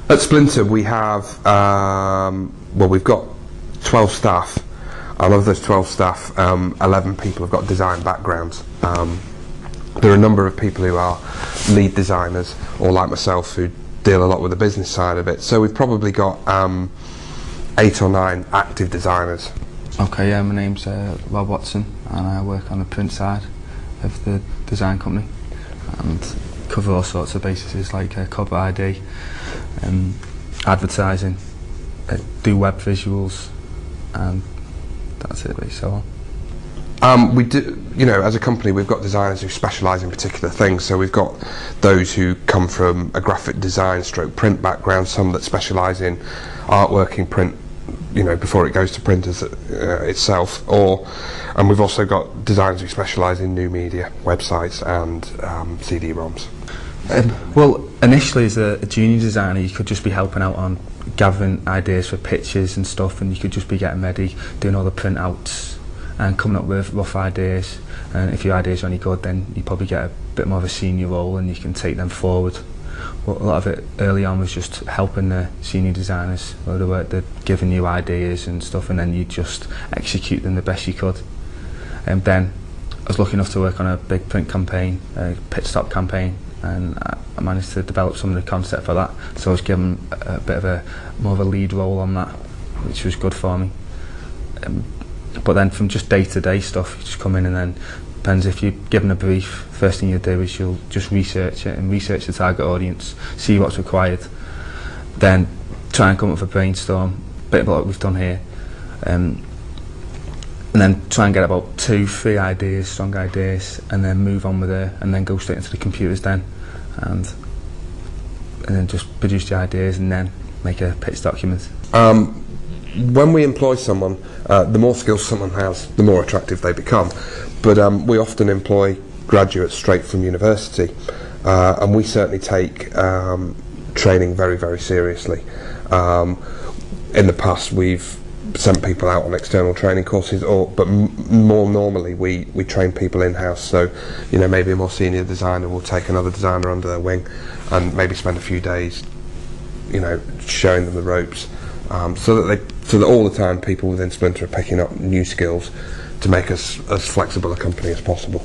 At Splinter we have, well, we've got 12 staff, and of those 12 staff, 11 people have got design backgrounds. There are a number of people who are lead designers, or like myself, who deal a lot with the business side of it. So we've probably got 8 or 9 active designers. Okay, yeah, my name's Rob Watson, and I work on the print side of the design company and cover all sorts of bases like cover ID, advertising, do web visuals, and that's it really, so on. We do, you know, as a company we've got designers who specialise in particular things, so we've got those who come from a graphic design stroke print background, some that specialise in artwork in print, you know, before it goes to printers itself, and we've also got designers who specialise in new media, websites and CD-ROMs. Well, initially as a junior designer you could just be helping out on gathering ideas for pictures and stuff, and you could just be getting ready, doing all the printouts and coming up with rough ideas, and if your ideas are any good then you probably get a bit more of a senior role and you can take them forward. Well, a lot of it early on was just helping the senior designers, they're giving you ideas and stuff, and then you just execute them the best you could. And then I was lucky enough to work on a big print campaign, a pit stop campaign, and I managed to develop some of the concept for that, so I was given a bit of more of a lead role on that, which was good for me. But then from just day-to-day stuff, you just come in, and then depends if you're given a brief, first thing you do is you'll just research it and research the target audience, see what's required, then try and come up with a brainstorm, a bit like what we've done here, and then try and get about 2-3 ideas, strong ideas, and then move on with it, and then go straight into the computers then, and then just produce the ideas and then make a pitch document. When we employ someone, the more skills someone has, the more attractive they become. But we often employ graduates straight from university, and we certainly take training very, very seriously. In the past we've sent people out on external training courses, but more normally we train people in-house. So, you know, maybe a more senior designer will take another designer under their wing and maybe spend a few days, you know, showing them the ropes, so that all the time people within Splinter are picking up new skills to make us as flexible a company as possible.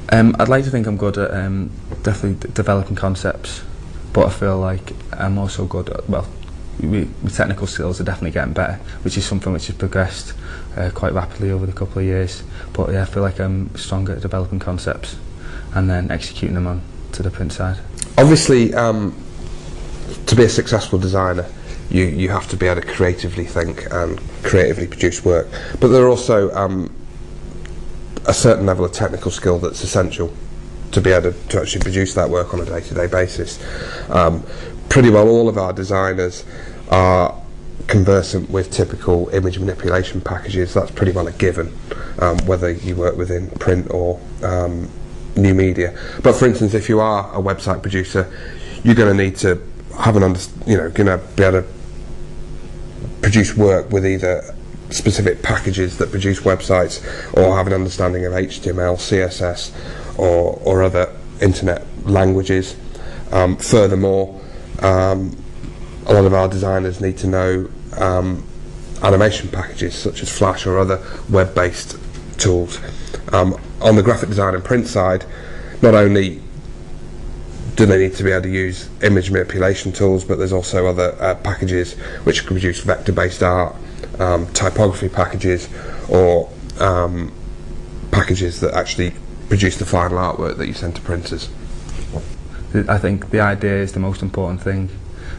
I'd like to think I'm good at definitely developing concepts, but I feel like I'm also good at, well, my technical skills are definitely getting better, which is something which has progressed quite rapidly over the couple of years. But yeah, I feel like I'm stronger at developing concepts and then executing them on to the print side. Obviously, to be a successful designer, you have to be able to creatively think and creatively produce work, but there are also a certain level of technical skill that's essential to be able to actually produce that work on a day-to-day basis. Pretty well all of our designers are conversant with typical image manipulation packages. That's pretty well a given, whether you work within print or new media. But for instance, if you are a website producer, you're going to need to have going to be able to produce work with either specific packages that produce websites, or have an understanding of HTML, CSS, or other internet languages. Furthermore, a lot of our designers need to know animation packages such as Flash or other web-based tools. On the graphic design and print side, not only do they need to be able to use image manipulation tools, but there's also other packages which can produce vector-based art, typography packages, or packages that actually produce the final artwork that you send to printers. I think the idea is the most important thing,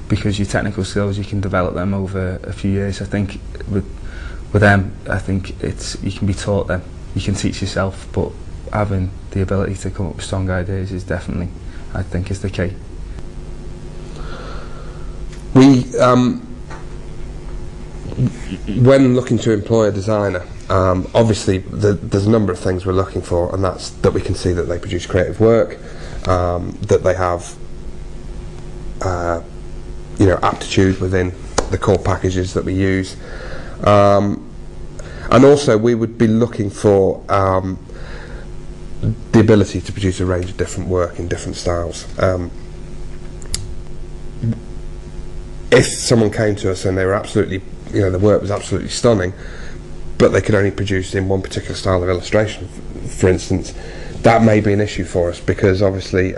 because your technical skills, you can develop them over a few years. I think with them, I think you can be taught them, you can teach yourself, but having the ability to come up with strong ideas is definitely, I think, is the key. When looking to employ a designer, obviously there's a number of things we're looking for, and that's that we can see that they produce creative work, that they have aptitude within the core packages that we use, and also we would be looking for the ability to produce a range of different work in different styles. if someone came to us and they were absolutely, you know, the work was absolutely stunning, but they could only produce in one particular style of illustration, for instance, that may be an issue for us, because obviously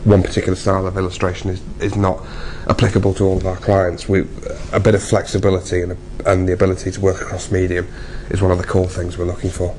one particular style of illustration is not applicable to all of our clients. A bit of flexibility and the ability to work across medium is one of the core things we're looking for.